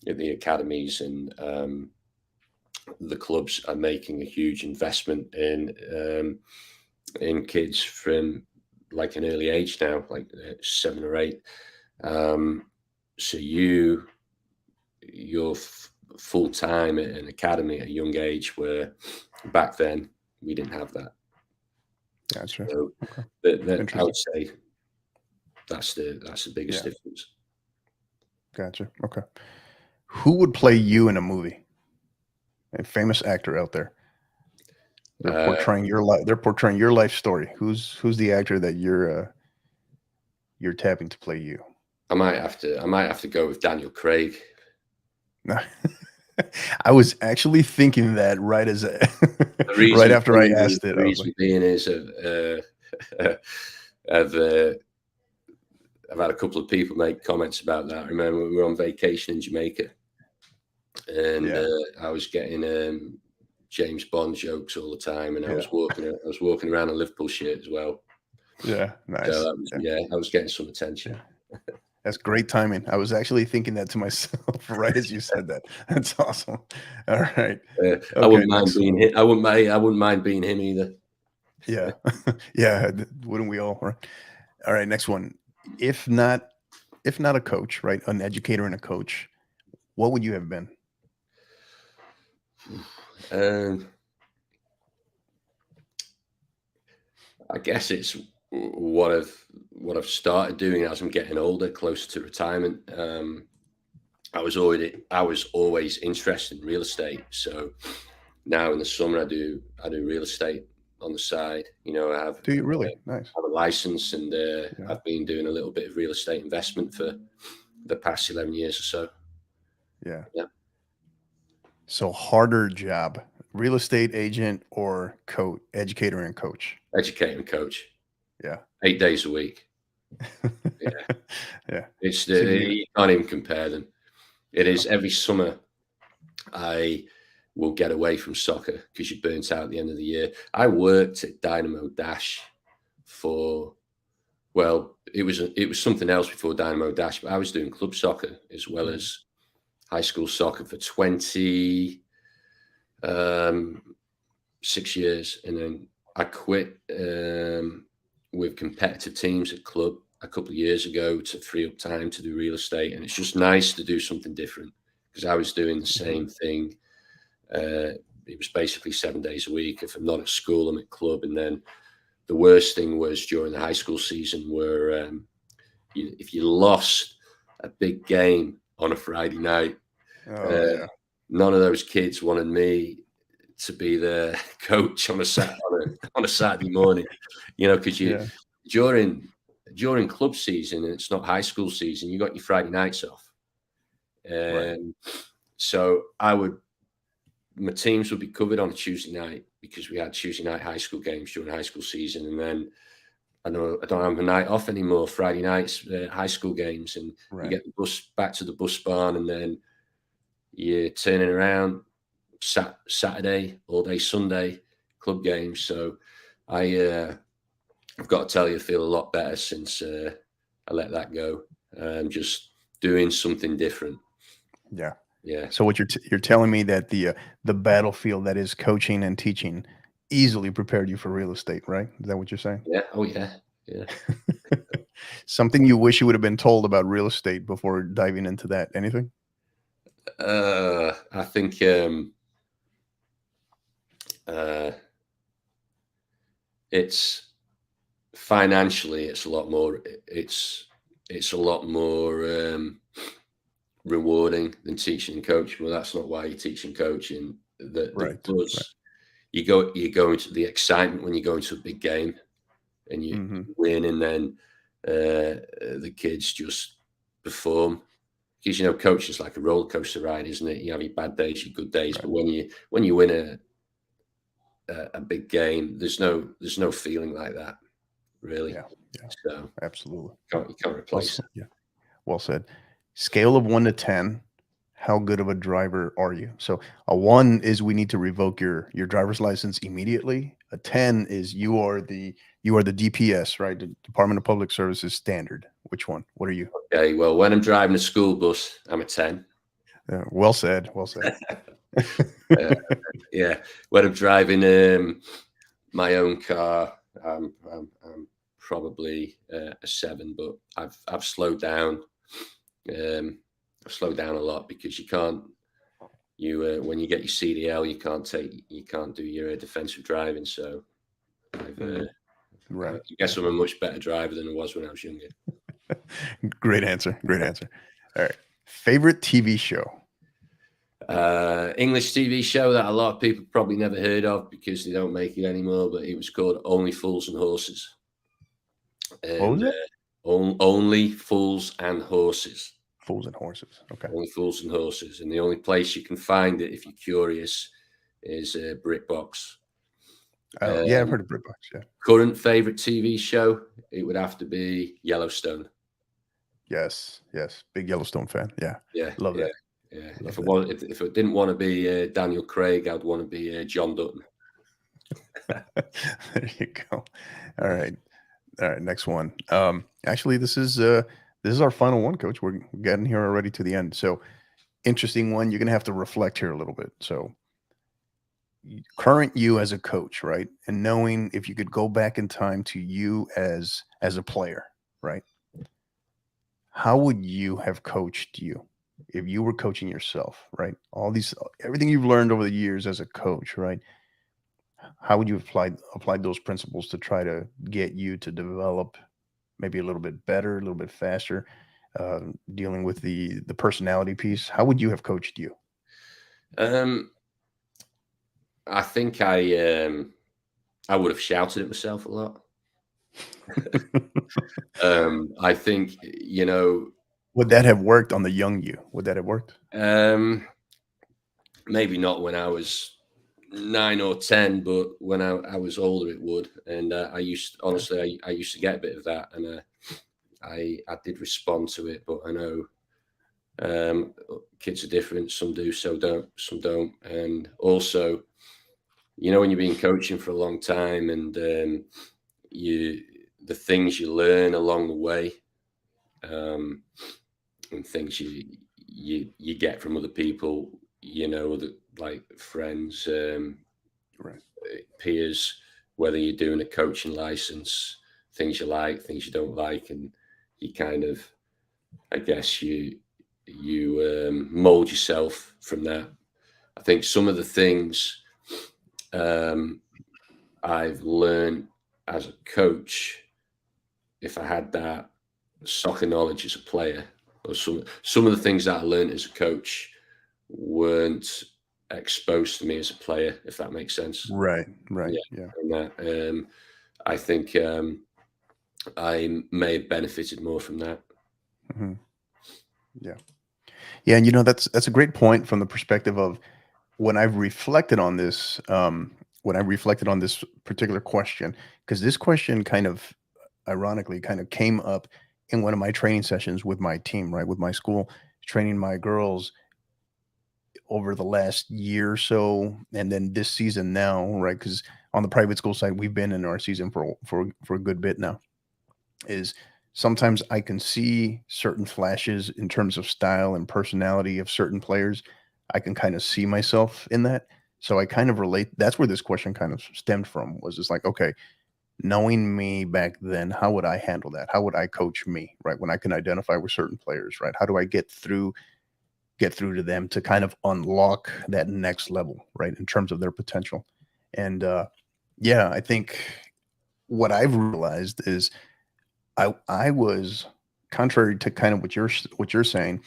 [SPEAKER 3] at the academies, and the clubs are making a huge investment in kids from like an early age now, like 7 or 8. So you're full time at an academy at a young age, where back then we didn't have that.
[SPEAKER 1] Gotcha.
[SPEAKER 3] So
[SPEAKER 1] Okay.
[SPEAKER 3] I would say that's the biggest difference.
[SPEAKER 1] Gotcha. Okay. Who would play you in a movie? A famous actor out there. They're portraying your life. They're portraying your life story. Who's the actor that you're tapping to play you?
[SPEAKER 3] I might have to go with Daniel Craig.
[SPEAKER 1] I was actually thinking that right after I asked it.
[SPEAKER 3] The reason being is I've had a couple of people make comments about that. I remember we were on vacation in Jamaica, and I was getting James Bond jokes all the time, and I was walking around in a Liverpool shirt as well.
[SPEAKER 1] Yeah, nice.
[SPEAKER 3] So I was getting some attention.
[SPEAKER 1] Yeah. That's great timing. I was actually thinking that to myself right as you said that. That's awesome. All right.
[SPEAKER 3] Okay, I wouldn't mind being him. I wouldn't mind being him either.
[SPEAKER 1] Yeah. Yeah. Wouldn't we all? Right. All right. Next one. If not a coach, right? An educator and a coach, what would you have been?
[SPEAKER 3] I guess it's what I've started doing as I'm getting older, closer to retirement. I was always interested in real estate. So now in the summer I do real estate on the side. You know, I have.
[SPEAKER 1] Do you really? Nice.
[SPEAKER 3] I have a license, and I've been doing a little bit of real estate investment for the past 11 years or so.
[SPEAKER 1] Yeah.
[SPEAKER 3] Yeah.
[SPEAKER 1] So harder job, real estate agent or educator and coach?
[SPEAKER 3] Educator and coach.
[SPEAKER 1] Yeah.
[SPEAKER 3] 8 days a week. Yeah.
[SPEAKER 1] Yeah.
[SPEAKER 3] It's you can't even compare them. It is every summer I will get away from soccer because you're burnt out at the end of the year. I worked at Dynamo Dash it was something else before Dynamo Dash, but I was doing club soccer as well as high school soccer for 26 years. And then I quit with competitive teams at club a couple of years ago to free up time to do real estate. And it's just nice to do something different because I was doing the same thing. It was basically 7 days a week. If I'm not at school, I'm at club. And then the worst thing was during the high school season where if you lost a big game on a Friday night, none of those kids wanted me to be the coach on a Saturday morning, you know, because during club season, and it's not high school season, you got your Friday nights off. So my teams would be covered on a Tuesday night because we had Tuesday night high school games during high school season. And then I don't have a night off anymore, Friday nights, high school games. And you get the bus back to the bus barn, and then you're turning around Saturday, all day Sunday, club games. So I've got to tell you, I feel a lot better since I let that go. Just doing something different.
[SPEAKER 1] Yeah.
[SPEAKER 3] Yeah.
[SPEAKER 1] So what you're telling me that the battlefield that is coaching and teaching easily prepared you for real estate, right? Is that what you're saying?
[SPEAKER 3] Yeah. Oh yeah. Yeah.
[SPEAKER 1] Something you wish you would have been told about real estate before diving into that? Anything?
[SPEAKER 3] I think it's financially it's a lot more rewarding than teaching and coaching. Well, that's not why you're teaching coaching. You go into the excitement when you go into a big game and you win, and then the kids just perform. Because, you know, coaching is like a roller coaster ride, isn't it? You have your bad days, your good days, but when you win a big game, there's no feeling like that, really.
[SPEAKER 1] Yeah.
[SPEAKER 3] So
[SPEAKER 1] absolutely,
[SPEAKER 3] you can't replace it.
[SPEAKER 1] Yeah, well said. Scale of 1 to 10, how good of a driver are you? So a 1 is we need to revoke your driver's license immediately. A 10 is you are the DPS, right? The Department of Public Services standard. Which one? What are you?
[SPEAKER 3] Okay, well, when I'm driving a school bus, I'm a 10.
[SPEAKER 1] Well said. Well said.
[SPEAKER 3] Yeah, when I'm driving my own car, I'm probably a 7, but I've slowed down. slowed down a lot because you can't. When you get your CDL, you can't do your defensive driving. So I guess I'm a much better driver than I was when I was younger.
[SPEAKER 1] Great answer. Great answer. All right. Favorite TV show?
[SPEAKER 3] English TV show that a lot of people probably never heard of because they don't make it anymore, but it was called Only Fools and Horses. And,
[SPEAKER 1] What was it?
[SPEAKER 3] Only Fools and Horses.
[SPEAKER 1] Fools and Horses. Okay.
[SPEAKER 3] Only Fools and Horses. And the only place you can find it, if you're curious, is BritBox.
[SPEAKER 1] Yeah, I've heard of BritBox. Yeah.
[SPEAKER 3] Current favorite TV show, it would have to be Yellowstone.
[SPEAKER 1] Yes. Big Yellowstone fan. Yeah. Love that.
[SPEAKER 3] Yeah. If I didn't want to be Daniel Craig, I'd want to be John Dutton.
[SPEAKER 1] There you go. All right. Next one. Actually, this is our final one, Coach. We're getting here already to the end. So, interesting one. You're gonna have to reflect here a little bit. So, current you as a coach, right? And knowing if you could go back in time to you as a player, right? How would you have coached you if you were coaching yourself, right? Everything you've learned over the years as a coach, right? How would you have applied those principles to try to get you to develop maybe a little bit better, a little bit faster, dealing with the personality piece? How would you have coached you?
[SPEAKER 3] I think I would have shouted at myself a lot. I think,
[SPEAKER 1] would that have worked on the young you? Would that have worked?
[SPEAKER 3] Maybe not when I was 9 or 10, but when I was older, it would. And I used to get a bit of that, and I did respond to it. But I know kids are different. Some do, some don't. And also, when you've been coaching for a long time, and the things you learn along the way, and things you get from other people, like friends,
[SPEAKER 1] right,
[SPEAKER 3] peers, whether you're doing a coaching license, things you like, things you don't like, and you kind of, I guess you mold yourself from that. I think some of the things I've learned as a coach, if I had that soccer knowledge as a player, or some of the things that I learned as a coach weren't exposed to me as a player, if that makes sense.
[SPEAKER 1] Right. Yeah.
[SPEAKER 3] And that, I think I may have benefited more from that.
[SPEAKER 1] Mm-hmm. Yeah, and that's a great point from the perspective of when I've reflected on this. When I reflected on this particular question, because this question kind of ironically came up in one of my training sessions with my team, right, with my school, training my girls over the last year or so, and then this season now, right? Because on the private school side, we've been in our season for a good bit now. Is sometimes I can see certain flashes in terms of style and personality of certain players. I can kind of see myself in that. So I kind of relate. That's where this question kind of stemmed from, was just like, okay, knowing me back then, how would I handle that? How would I coach me, right? When I can identify with certain players, right? How do I get through to them to kind of unlock that next level, right? In terms of their potential. And I think what I've realized is I was, contrary to kind of what you're saying,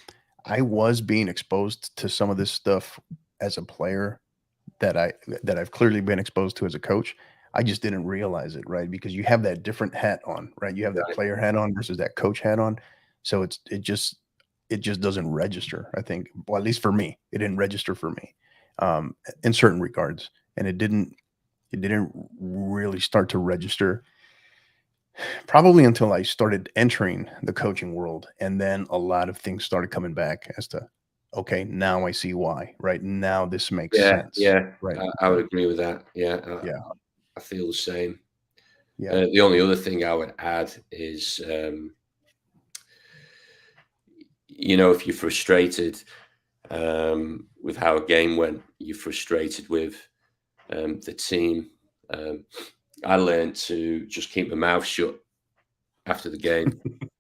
[SPEAKER 1] I was being exposed to some of this stuff as a player that I've clearly been exposed to as a coach. I just didn't realize it, right? Because you have that different hat on, right? You have that player hat on versus that coach hat on. So it just doesn't register, I think. Well, at least for me, it didn't register for me in certain regards. And it didn't really start to register probably until I started entering the coaching world. And then a lot of things started coming back as to, okay, now I see why, right? Now this makes sense.
[SPEAKER 3] Yeah,
[SPEAKER 1] right.
[SPEAKER 3] I would agree with that. Yeah, I feel the same. Yeah. The only other thing I would add is, if you're frustrated with how a game went, you're frustrated with the team. I learned to just keep my mouth shut after the game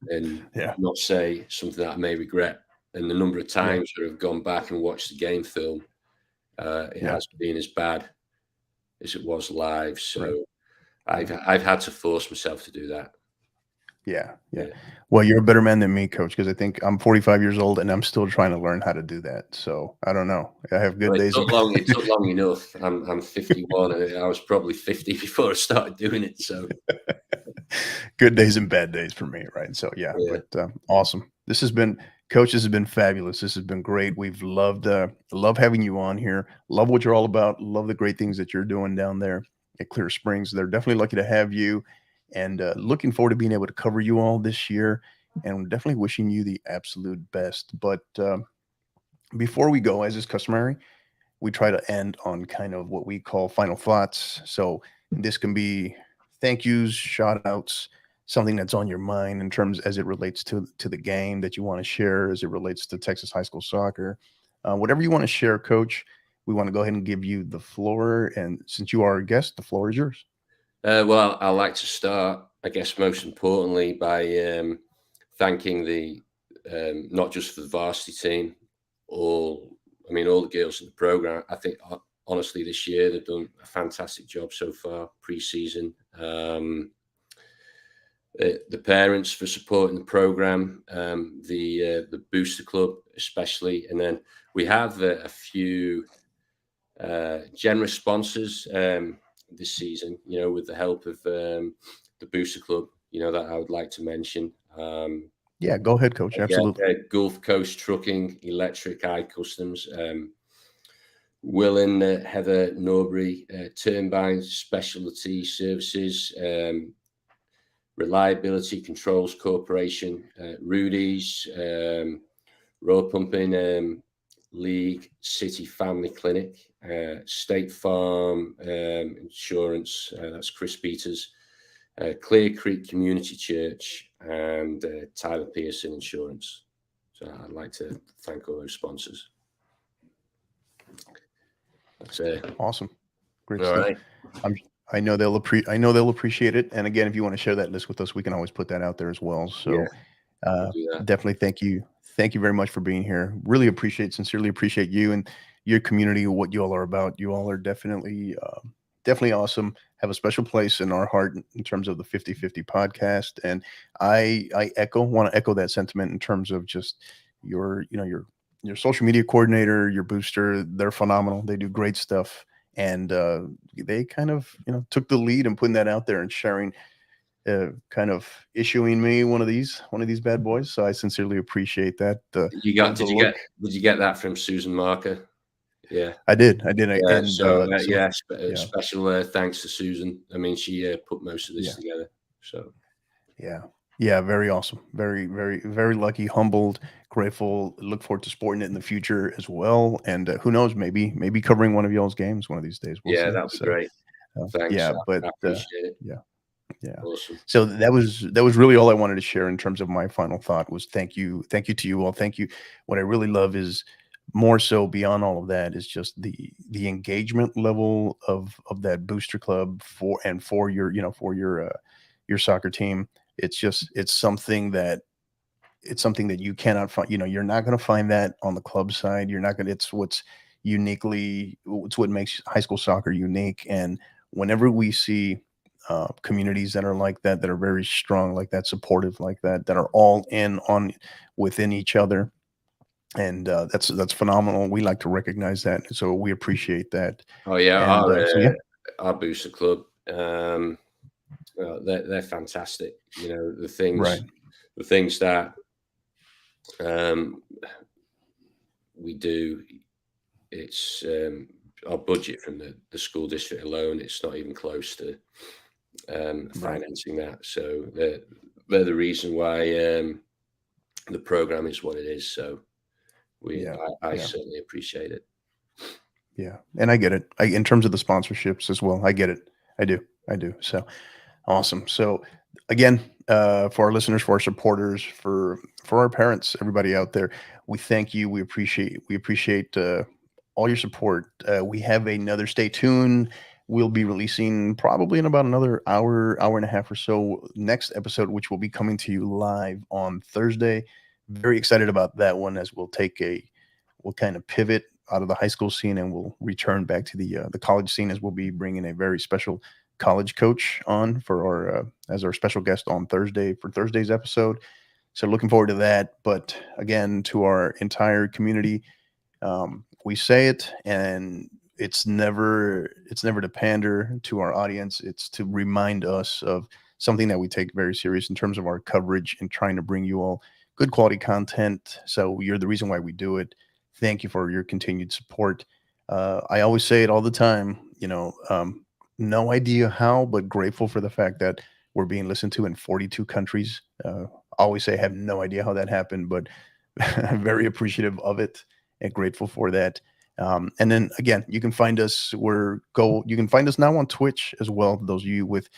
[SPEAKER 3] and not say something that I may regret. and the number of times that I've gone back and watched the game film, it hasn't been as bad as it was live. So I've had to force myself to do that.
[SPEAKER 1] Yeah. Well, you're a better man than me, Coach, because I think I'm 45 years old and I'm still trying to learn how to do that. So I don't know. I have good days.
[SPEAKER 3] It took long enough. I'm 51, and I was probably 50 before I started doing it. So
[SPEAKER 1] good days and bad days for me, right? So but awesome. Coach, this has been fabulous. This has been great. We've loved having you on here. Love what you're all about. Love the great things that you're doing down there at Clear Springs. They're definitely lucky to have you, and looking forward to being able to cover you all this year, and definitely wishing you the absolute best. But before we go, as is customary, we try to end on kind of what we call final thoughts. So this can be thank yous, shout outs, something that's on your mind in terms as it relates to the game that you want to share, as it relates to Texas high school soccer. Whatever you want to share, Coach, we want to go ahead and give you the floor. And since you are a guest, the floor is yours.
[SPEAKER 3] Well, I'd like to start, I guess, most importantly by thanking the not just for the varsity team, all the girls in the program. I think honestly this year they've done a fantastic job so far pre-season. The parents for supporting the program, the Booster Club especially, and then we have a few generous sponsors this season, with the help of the Booster Club, that I would like to mention.
[SPEAKER 1] Go ahead, Coach. Absolutely.
[SPEAKER 3] Gulf Coast Trucking, Electric Eye Customs, Will and Heather Norbury, Turbine Specialty Services, Reliability Controls Corporation, Rudy's, Road Pumping League, City Family Clinic, State Farm Insurance, that's Chris Peters, Clear Creek Community Church, and Tyler Pearson Insurance. So I'd like to thank all those sponsors. That's
[SPEAKER 1] awesome. Great
[SPEAKER 3] all
[SPEAKER 1] stuff.
[SPEAKER 3] Right.
[SPEAKER 1] I know they'll appreciate it. And again, if you want to share that list with us, we can always put that out there as well. So definitely thank you. Thank you very much for being here. Really sincerely appreciate you and your community, what you all are about. You all are definitely awesome. Have a special place in our heart in terms of the 50/50 podcast. And I want to echo that sentiment in terms of just your social media coordinator, your booster. They're phenomenal. They do great stuff. And they kind of, took the lead in putting that out there and sharing, kind of issuing me one of these bad boys. So I sincerely appreciate that.
[SPEAKER 3] Did you get that from Susan Marker? Yeah,
[SPEAKER 1] I did.
[SPEAKER 3] Yeah, special thanks to Susan. I mean, she put most of this together. So
[SPEAKER 1] yeah, very awesome. Very, very, very lucky, humbled, grateful. Look forward to sporting it in the future as well. And who knows, maybe covering one of y'all's games one of these days. We'll see.
[SPEAKER 3] That'd be great. Thanks.
[SPEAKER 1] I
[SPEAKER 3] appreciate it.
[SPEAKER 1] Yeah.
[SPEAKER 3] Awesome.
[SPEAKER 1] So that was really all I wanted to share in terms of my final thought was thank you to you all. Thank you. What I really love is more so beyond all of that is just the engagement level of that booster club for your soccer team. It's something that you cannot find. You're not going to find that on the club side. You're not going to. It's what makes high school soccer unique. And whenever we see communities that are like that are very strong, like that, supportive, like that are all in on within each other, and that's phenomenal. We like to recognize that, so we appreciate that.
[SPEAKER 3] Oh yeah, our booster club, they're fantastic. The things that we do. It's our budget from the school district alone. It's not even close to financing that. So they're the reason why the program is what it is. So I certainly appreciate it.
[SPEAKER 1] Yeah, and I get it. In terms of the sponsorships as well, I get it. I do. So awesome. So again, for our listeners, for our supporters, for our parents, everybody out there, we thank you. We appreciate all your support. We have another. Stay tuned. We'll be releasing probably in about another hour and a half or so next episode, which will be coming to you live on Thursday very excited about that one, as we'll kind of pivot out of the high school scene and we'll return back to the college scene, as we'll be bringing a very special college coach on for our as our special guest on Thursday for Thursday's episode. So looking forward to that. But again, to our entire community, we say it, and it's never to pander to our audience. It's to remind us of something that we take very serious in terms of our coverage and trying to bring you all good quality content. So you're the reason why we do it. Thank you for your continued support. I always say it all the time, no idea how, but grateful for the fact that we're being listened to in 42 countries. Always say I have no idea how that happened, but I'm very appreciative of it and grateful for that. And then again, you can find us you can find us now on Twitch as well. Those of you with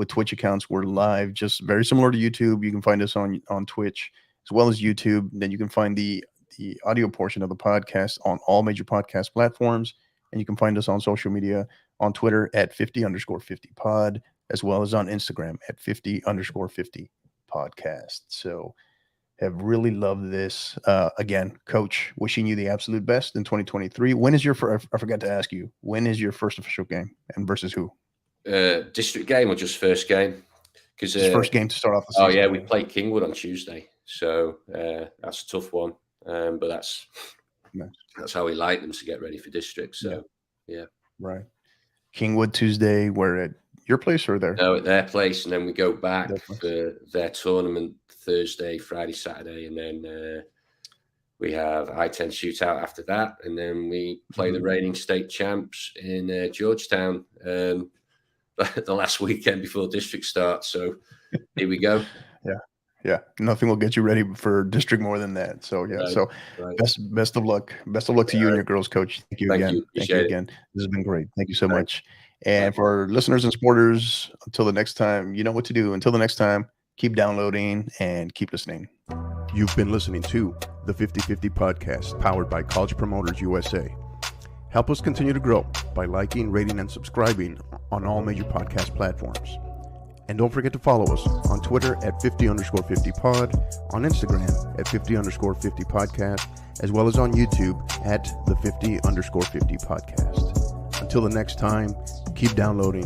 [SPEAKER 1] Twitch accounts, we're live, just very similar to YouTube. You can find us on Twitch as well as YouTube. Then you can find the audio portion of the podcast on all major podcast platforms. And you can find us on social media on Twitter at 50_50pod, as well as on Instagram at 50_50 podcast. So have really loved this. Again, Coach, wishing you the absolute best in 2023. When is I forgot to ask you, when is your first official game and versus who?
[SPEAKER 3] District game or just first game? Because
[SPEAKER 1] first game to start off the season.
[SPEAKER 3] Oh yeah, we play Kingwood on Tuesday, so that's a tough one. But that's how we like them to get ready for district. So yeah. Right.
[SPEAKER 1] Kingwood Tuesday, where at your place or there?
[SPEAKER 3] No, at their place, and then we go back for their tournament Thursday, Friday, Saturday, and then we have I-10 shootout after that, and then we play the reigning state champs in Georgetown the last weekend before district starts. So here we go.
[SPEAKER 1] Yeah, nothing will get you ready for district more than that. So best of luck. Best of luck to you and your girls, Coach. Thank you again. Thank you again. This has been great. Thank you so much. And for our listeners and supporters, until the next time, you know what to do. Until the next time, keep downloading and keep listening. You've been listening to the 50/50 podcast, powered by College Promoters USA. Help us continue to grow by liking, rating, and subscribing on all major podcast platforms. And don't forget to follow us on Twitter at 50_50pod, on Instagram at 50_50 podcast, as well as on YouTube at the 50_50 podcast. Until the next time, keep downloading